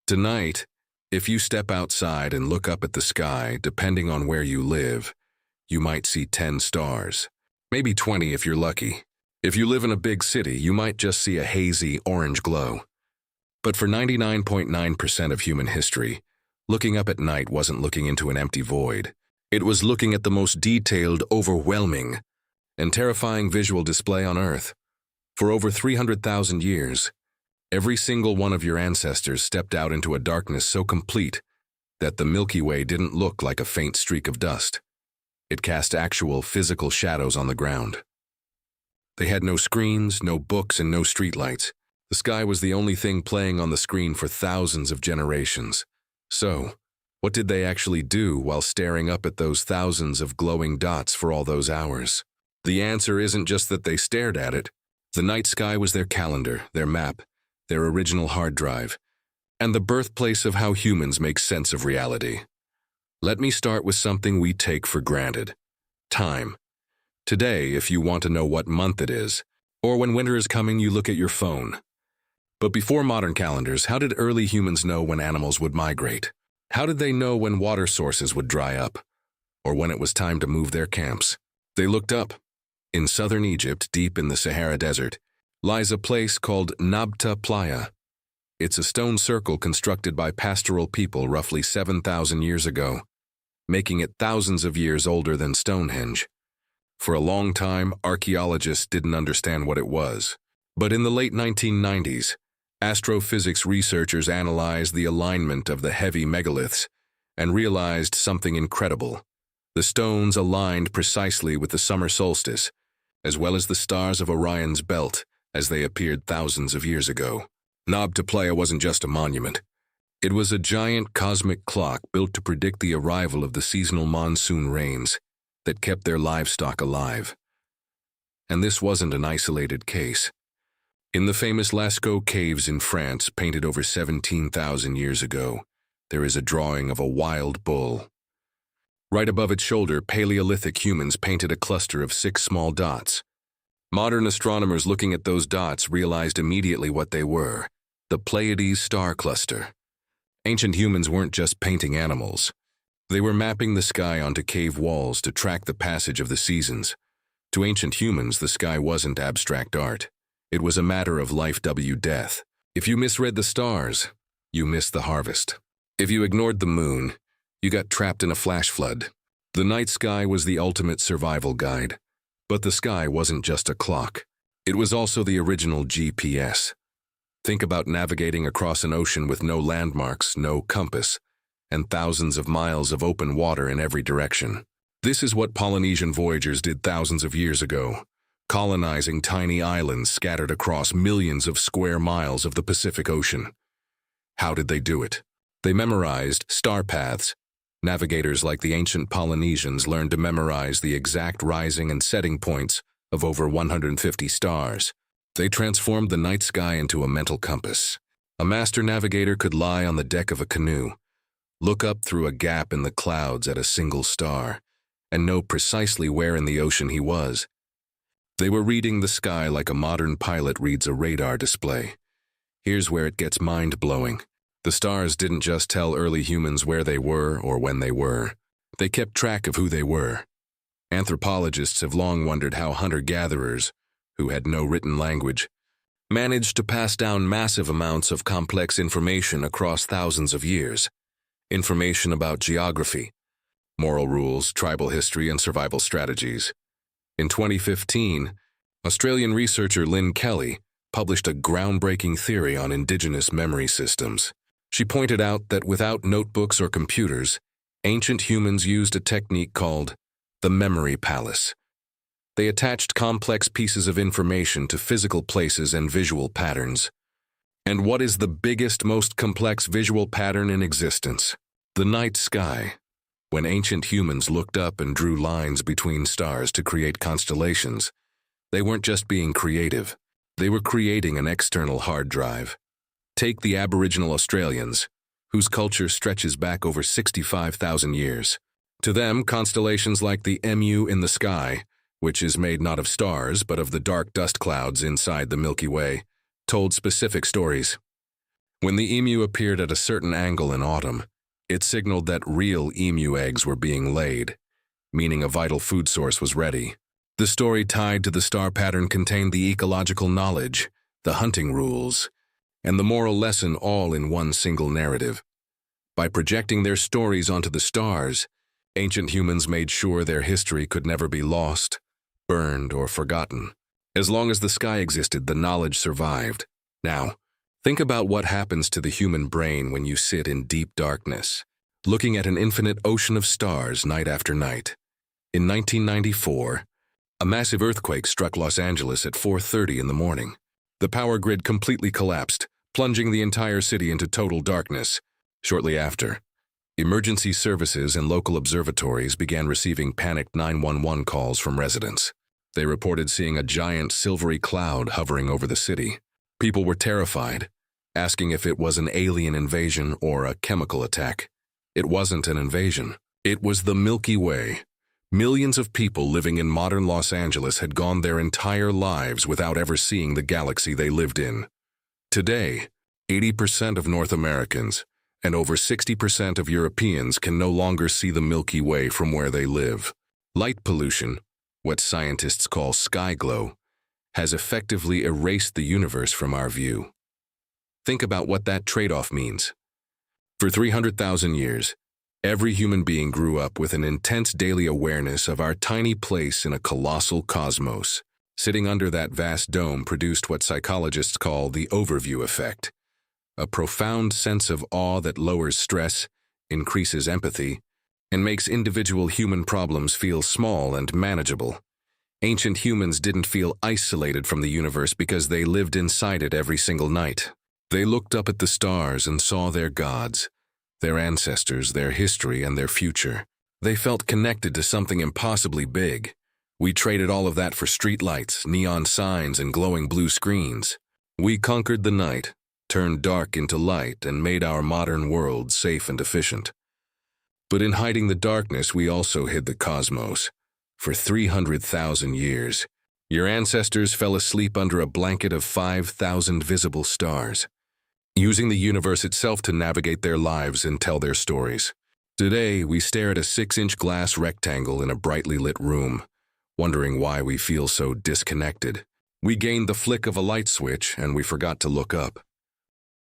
Tonight, if you step outside and look up at the sky, depending on where you live, you might see 10 stars. Maybe 20 if you're lucky. If you live in a big city, you might just see a hazy orange glow. But for 99.9% of human history, looking up at night wasn't looking into an empty void. It was looking at the most detailed, overwhelming, and terrifying visual display on Earth. For over 300,000 years, every single one of your ancestors stepped out into a darkness so complete that the Milky Way didn't look like a faint streak of dust. It cast actual physical shadows on the ground. They had no screens, no books, and no streetlights. The sky was the only thing playing on the screen for thousands of generations. So, what did they actually do while staring up at those thousands of glowing dots for all those hours? The answer isn't just that they stared at it. The night sky was their calendar, their map, their original hard drive, and the birthplace of how humans make sense of reality. Let me start with something we take for granted: time. Today, if you want to know what month it is, or when winter is coming, you look at your phone. But before modern calendars, how did early humans know when animals would migrate? How did they know when water sources would dry up, or when it was time to move their camps? They looked up. In southern Egypt, deep in the Sahara Desert, lies a place called Nabta Playa. It's a stone circle constructed by pastoral people roughly 7,000 years ago, making it thousands of years older than Stonehenge. For a long time, archaeologists didn't understand what it was. But in the late 1990s, astrophysics researchers analyzed the alignment of the heavy megaliths and realized something incredible. The stones aligned precisely with the summer solstice, as well as the stars of Orion's belt as they appeared thousands of years ago. Nabta Playa wasn't just a monument. It was a giant cosmic clock built to predict the arrival of the seasonal monsoon rains that kept their livestock alive. And this wasn't an isolated case. In the famous Lascaux caves in France, painted over 17,000 years ago, there is a drawing of a wild bull. Right above its shoulder, Paleolithic humans painted a cluster of 6 small dots. Modern astronomers looking at those dots realized immediately what they were: the Pleiades star cluster. Ancient humans weren't just painting animals. They were mapping the sky onto cave walls to track the passage of the seasons. To ancient humans, the sky wasn't abstract art. It was a matter of life-death. If you misread the stars, you missed the harvest. If you ignored the moon, you got trapped in a flash flood. The night sky was the ultimate survival guide. But the sky wasn't just a clock. It was also the original GPS. Think about navigating across an ocean with no landmarks, no compass, and thousands of miles of open water in every direction. This is what Polynesian voyagers did thousands of years ago, colonizing tiny islands scattered across millions of square miles of the Pacific Ocean. How did they do it? They memorized star paths. Navigators like the ancient Polynesians learned to memorize the exact rising and setting points of over 150 stars. They transformed the night sky into a mental compass. A master navigator could lie on the deck of a canoe, look up through a gap in the clouds at a single star, and know precisely where in the ocean he was. They were reading the sky like a modern pilot reads a radar display. Here's where it gets mind-blowing. The stars didn't just tell early humans where they were or when they were. They kept track of who they were. Anthropologists have long wondered how hunter-gatherers, who had no written language, managed to pass down massive amounts of complex information across thousands of years. Information about geography, moral rules, tribal history, and survival strategies. In 2015, Australian researcher Lynn Kelly published a groundbreaking theory on indigenous memory systems. She pointed out that without notebooks or computers, ancient humans used a technique called the memory palace. They attached complex pieces of information to physical places and visual patterns. And what is the biggest, most complex visual pattern in existence? The night sky. When ancient humans looked up and drew lines between stars to create constellations, they weren't just being creative. They were creating an external hard drive. Take the Aboriginal Australians, whose culture stretches back over 65,000 years. To them, constellations like the MU in the sky, which is made not of stars but of the dark dust clouds inside the Milky Way, told specific stories. When the emu appeared at a certain angle in autumn, it signaled that real emu eggs were being laid, meaning a vital food source was ready. The story tied to the star pattern contained the ecological knowledge, the hunting rules, and the moral lesson all in one single narrative. By projecting their stories onto the stars, ancient humans made sure their history could never be lost, burned, or forgotten. As long as the sky existed, the knowledge survived. Now, think about what happens to the human brain when you sit in deep darkness, looking at an infinite ocean of stars night after night. In 1994, a massive earthquake struck Los Angeles at 4:30 in the morning. The power grid completely collapsed, plunging the entire city into total darkness. Shortly after, emergency services and local observatories began receiving panicked 911 calls from residents. They reported seeing a giant silvery cloud hovering over the city. People were terrified, asking if it was an alien invasion or a chemical attack. It wasn't an invasion. It was the Milky Way. Millions of people living in modern Los Angeles had gone their entire lives without ever seeing the galaxy they lived in. Today, 80% of North Americans and over 60% of Europeans can no longer see the Milky Way from where they live. Light pollution, what scientists call sky glow, has effectively erased the universe from our view. Think about what that trade-off means. For 300,000 years, every human being grew up with an intense daily awareness of our tiny place in a colossal cosmos. Sitting under that vast dome produced what psychologists call the overview effect, a profound sense of awe that lowers stress, increases empathy, and makes individual human problems feel small and manageable. Ancient humans didn't feel isolated from the universe because they lived inside it every single night. They looked up at the stars and saw their gods, their ancestors, their history, and their future. They felt connected to something impossibly big. We traded all of that for streetlights, neon signs, and glowing blue screens. We conquered the night, turned dark into light, and made our modern world safe and efficient. But in hiding the darkness, we also hid the cosmos. For 300,000 years, your ancestors fell asleep under a blanket of 5,000 visible stars, using the universe itself to navigate their lives and tell their stories. Today, we stare at a 6-inch glass rectangle in a brightly lit room, wondering why we feel so disconnected. We gained the flick of a light switch and we forgot to look up.